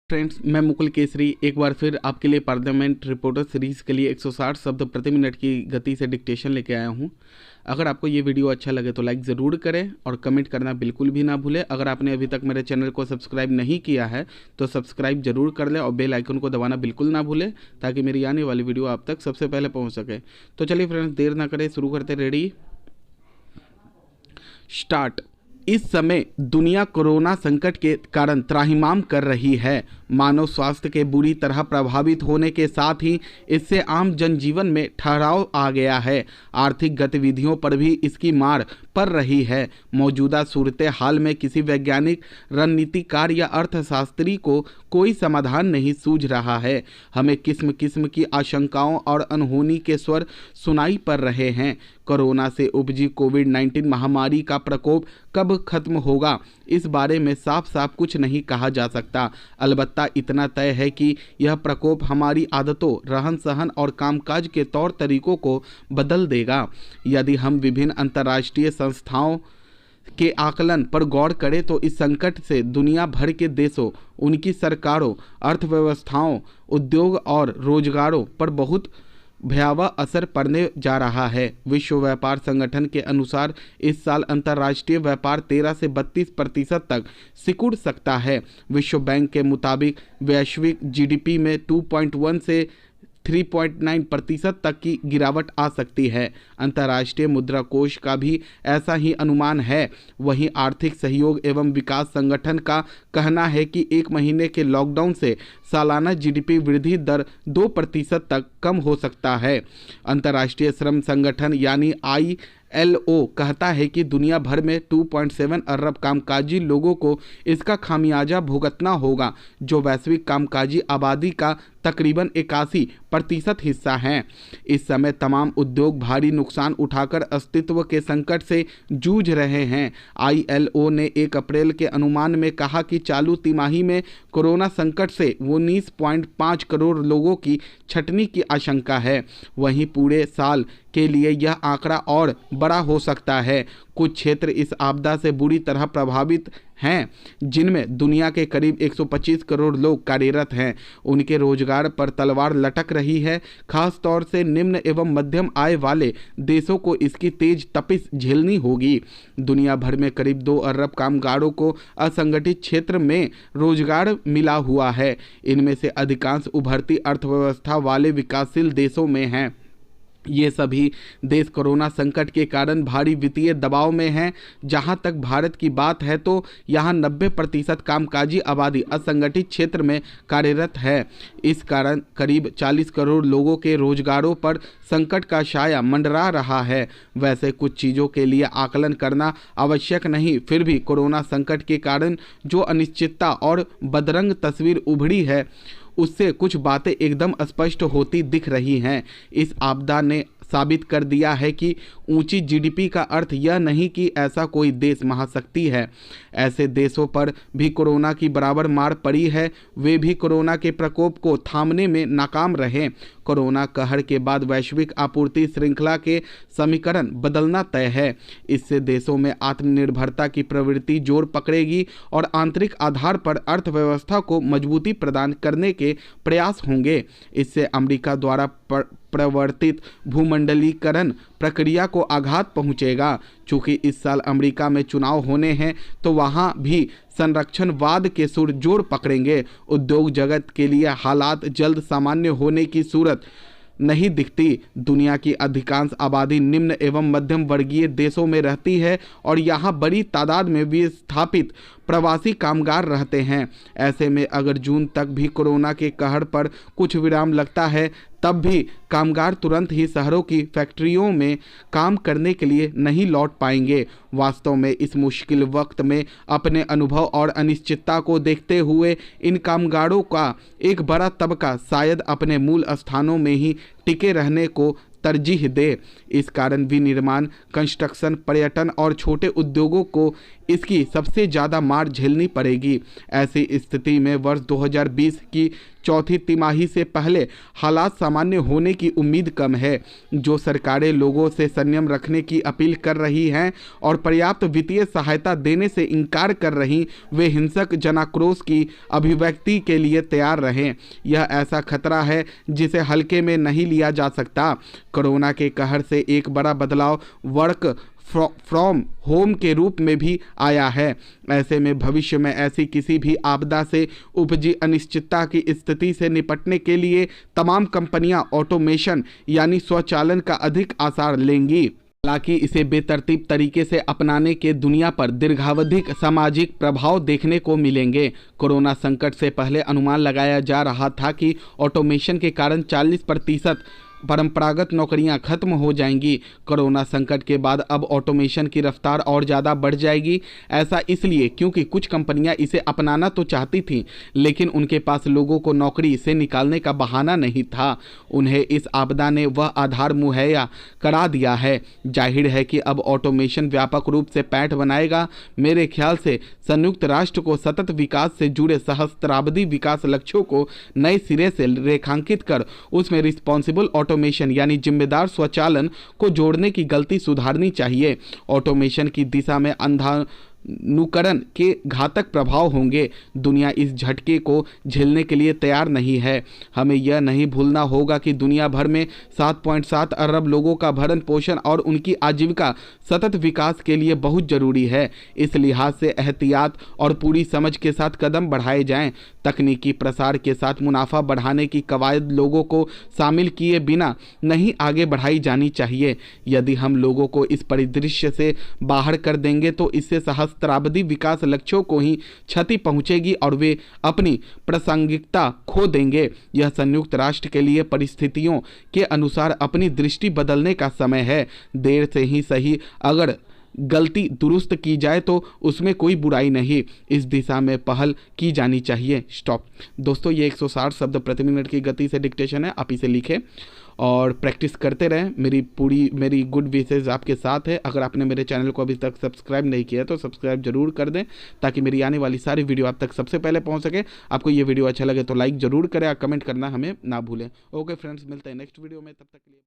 Friends, मैं मुकुल केसरी एक बार फिर आपके लिए पार्लियामेंट रिपोर्टर सीरीज़ के लिए 160 शब्द प्रति मिनट की गति से डिक्टेशन लेके आया हूं। अगर आपको ये वीडियो अच्छा लगे तो लाइक ज़रूर करें और कमेंट करना बिल्कुल भी ना भूलें। अगर आपने अभी तक मेरे चैनल को सब्सक्राइब नहीं किया है तो सब्सक्राइब जरूर कर लें और बेल आइकन को दबाना बिल्कुल ना भूलें ताकि मेरी आने वाली वीडियो आप तक सबसे पहले पहुँच सके। तो चलिए फ्रेंड्स, देर ना करें, शुरू करते। Ready, start. इस समय दुनिया कोरोना संकट के कारण त्राहिमाम कर रही है। मानव स्वास्थ्य के बुरी तरह प्रभावित होने के साथ ही इससे आम जनजीवन में ठहराव आ गया है। आर्थिक गतिविधियों पर भी इसकी मार पड़ रही है। मौजूदा सूरत हाल में किसी वैज्ञानिक, रणनीतिकार या अर्थशास्त्री को कोई समाधान नहीं सूझ रहा है। हमें किस्म किस्म की आशंकाओं और अनहोनी के स्वर सुनाई पड़ रहे हैं। कोरोना से उपजी कोविड-19 महामारी का प्रकोप कब खत्म होगा, इस बारे में साफ साफ कुछ नहीं कहा जा सकता। अलबत्ता इतना तय है कि यह प्रकोप हमारी आदतों, रहन सहन और कामकाज के तौर तरीकों को बदल देगा। यदि हम विभिन्न अंतर्राष्ट्रीय संस्थाओं के आकलन पर गौर करें तो इस संकट से दुनिया भर के देशों, उनकी सरकारों, अर्थव्यवस्थाओं, उद्योग और रोजगारों पर बहुत भयावह असर पड़ने जा रहा है। विश्व व्यापार संगठन के अनुसार इस साल अंतर्राष्ट्रीय व्यापार 13 से 32% तक सिकुड़ सकता है। विश्व बैंक के मुताबिक वैश्विक जीडीपी में 2.1 से 3.9% तक की गिरावट आ सकती है। अंतर्राष्ट्रीय मुद्रा कोष का भी ऐसा ही अनुमान है। वहीं आर्थिक सहयोग एवं विकास संगठन का कहना है कि एक महीने के लॉकडाउन से सालाना जीडीपी वृद्धि दर 2% तक कम हो सकता है। अंतर्राष्ट्रीय श्रम संगठन यानी ILO कहता है कि दुनिया भर में 2.7 अरब कामकाजी लोगों को इसका खामियाजा भुगतना होगा, जो वैश्विक कामकाजी आबादी का तकरीबन 81% हिस्सा हैं। इस समय तमाम उद्योग भारी नुकसान उठाकर अस्तित्व के संकट से जूझ रहे हैं। ILO ने 1 अप्रैल के अनुमान में कहा कि चालू तिमाही में कोरोना संकट से 19.5 करोड़ लोगों की छटनी की आशंका है। वहीं पूरे साल के लिए यह आंकड़ा और बड़ा हो सकता है। कुछ क्षेत्र इस आपदा से बुरी तरह प्रभावित हैं, जिनमें दुनिया के करीब 125 करोड़ लोग कार्यरत हैं। उनके रोजगार पर तलवार लटक रही है। खास तौर से निम्न एवं मध्यम आय वाले देशों को इसकी तेज तपिश झेलनी होगी। दुनिया भर में करीब 2 अरब कामगारों को असंगठित क्षेत्र में रोजगार मिला हुआ है। इनमें से अधिकांश उभरती अर्थव्यवस्था वाले विकासशील देशों में हैं। ये सभी देश कोरोना संकट के कारण भारी वित्तीय दबाव में हैं। जहां तक भारत की बात है तो यहां 90% कामकाजी आबादी असंगठित क्षेत्र में कार्यरत है। इस कारण करीब 40 करोड़ लोगों के रोजगारों पर संकट का साया मंडरा रहा है। वैसे कुछ चीज़ों के लिए आकलन करना आवश्यक नहीं, फिर भी कोरोना संकट के कारण जो अनिश्चितता और बदरंग तस्वीर उभरी है, उससे कुछ बातें एकदम स्पष्ट होती दिख रही हैं। इस आपदा ने साबित कर दिया है कि ऊंची जीडीपी का अर्थ यह नहीं कि ऐसा कोई देश महाशक्ति है। ऐसे देशों पर भी कोरोना की बराबर मार पड़ी है। वे भी कोरोना के प्रकोप को थामने में नाकाम रहे। कोरोना कहर के बाद वैश्विक आपूर्ति श्रृंखला के समीकरण बदलना तय है। इससे देशों में आत्मनिर्भरता की प्रवृत्ति जोर पकड़ेगी और आंतरिक आधार पर अर्थव्यवस्था को मजबूती प्रदान करने के प्रयास होंगे। इससे अमेरिका द्वारा प्रवर्तित भूमंडलीकरण प्रक्रिया को आघात पहुंचेगा। चूंकि इस साल अमेरिका में चुनाव होने हैं तो वहां भी संरक्षणवाद के सुर जोर पकड़ेंगे। उद्योग जगत के लिए हालात जल्द सामान्य होने की सूरत नहीं दिखती। दुनिया की अधिकांश आबादी निम्न एवं मध्यम वर्गीय देशों में रहती है और यहाँ बड़ी तादाद में विस्थापित प्रवासी कामगार रहते हैं। ऐसे में अगर जून तक भी कोरोना के कहर पर कुछ विराम लगता है, तब भी कामगार तुरंत ही शहरों की फैक्ट्रियों में काम करने के लिए नहीं लौट पाएंगे। वास्तव में इस मुश्किल वक्त में अपने अनुभव और अनिश्चितता को देखते हुए इन कामगारों का एक बड़ा तबका शायद अपने मूल स्थानों में ही टिके रहने को तरजीह दे। इस कारण विनिर्माण, कंस्ट्रक्शन, पर्यटन और छोटे उद्योगों को इसकी सबसे ज़्यादा मार झेलनी पड़ेगी। ऐसी स्थिति में वर्ष 2020 की चौथी तिमाही से पहले हालात सामान्य होने की उम्मीद कम है। जो सरकारें लोगों से संयम रखने की अपील कर रही हैं और पर्याप्त वित्तीय सहायता देने से इनकार कर रही, वे हिंसक जनाक्रोश की अभिव्यक्ति के लिए तैयार रहें। यह ऐसा खतरा है जिसे हल्के में नहीं लिया जा सकता। कोरोना के कहर से एक बड़ा बदलाव वर्क फ्रॉम होम के रूप में भी आया है। ऐसे में भविष्य में ऐसी किसी भी आपदा से उपजी अनिश्चितता की स्थिति से निपटने के लिए तमाम कंपनियां ऑटोमेशन यानी स्वचालन का अधिक आसार लेंगी। हालांकि इसे बेतरतीब तरीके से अपनाने के दुनिया पर दीर्घावधिक सामाजिक प्रभाव देखने को मिलेंगे। कोरोना संकट से पहले अनुमान लगाया जा रहा था कि ऑटोमेशन के कारण 40% परंपरागत नौकरियां खत्म हो जाएंगी। कोरोना संकट के बाद अब ऑटोमेशन की रफ्तार और ज़्यादा बढ़ जाएगी। ऐसा इसलिए क्योंकि कुछ कंपनियां इसे अपनाना तो चाहती थीं, लेकिन उनके पास लोगों को नौकरी से निकालने का बहाना नहीं था। उन्हें इस आपदा ने वह आधार मुहैया करा दिया है। जाहिर है कि अब ऑटोमेशन व्यापक रूप से पैठ बनाएगा। मेरे ख्याल से संयुक्त राष्ट्र को सतत विकास से जुड़े सहस्त्राब्दी विकास लक्ष्यों को नए सिरे से रेखांकित कर उसमें रिस्पॉन्सिबल ऑटोमेशन यानी जिम्मेदार स्वचालन को जोड़ने की गलती सुधारनी चाहिए। ऑटोमेशन की दिशा में अंधानुकरण के घातक प्रभाव होंगे। दुनिया इस झटके को झेलने के लिए तैयार नहीं है। हमें यह नहीं भूलना होगा कि दुनिया भर में 7.7 अरब लोगों का भरण पोषण और उनकी आजीविका सतत विकास के लिए बहुत जरूरी है। इस लिहाज से एहतियात और पूरी समझ के साथ कदम बढ़ाए जाएं। तकनीकी प्रसार के साथ मुनाफा बढ़ाने की कवायद लोगों को शामिल किए बिना नहीं आगे बढ़ाई जानी चाहिए। यदि हम लोगों को इस परिदृश्य से बाहर कर देंगे तो इससे सहस्त्राब्दी विकास लक्ष्यों को ही क्षति पहुंचेगी और वे अपनी प्रासंगिकता खो देंगे। यह संयुक्त राष्ट्र के लिए परिस्थितियों के अनुसार अपनी दृष्टि बदलने का समय है। देर से ही सही, अगर गलती दुरुस्त की जाए तो उसमें कोई बुराई नहीं। इस दिशा में पहल की जानी चाहिए। स्टॉप। दोस्तों, ये 160 शब्द प्रति मिनट की गति से डिक्टेशन है। आप इसे लिखें और प्रैक्टिस करते रहें। मेरी गुड विशेष आपके साथ है। अगर आपने मेरे चैनल को अभी तक सब्सक्राइब नहीं किया तो सब्सक्राइब जरूर कर दें, ताकि मेरी आने वाली सारी वीडियो आप तक सबसे पहले पहुंच सके। आपको ये वीडियो अच्छा लगे तो लाइक जरूर करें और कमेंट करना हमें ना भूलें। ओके फ्रेंड्स, मिलते हैं नेक्स्ट वीडियो में। तब तक के लिए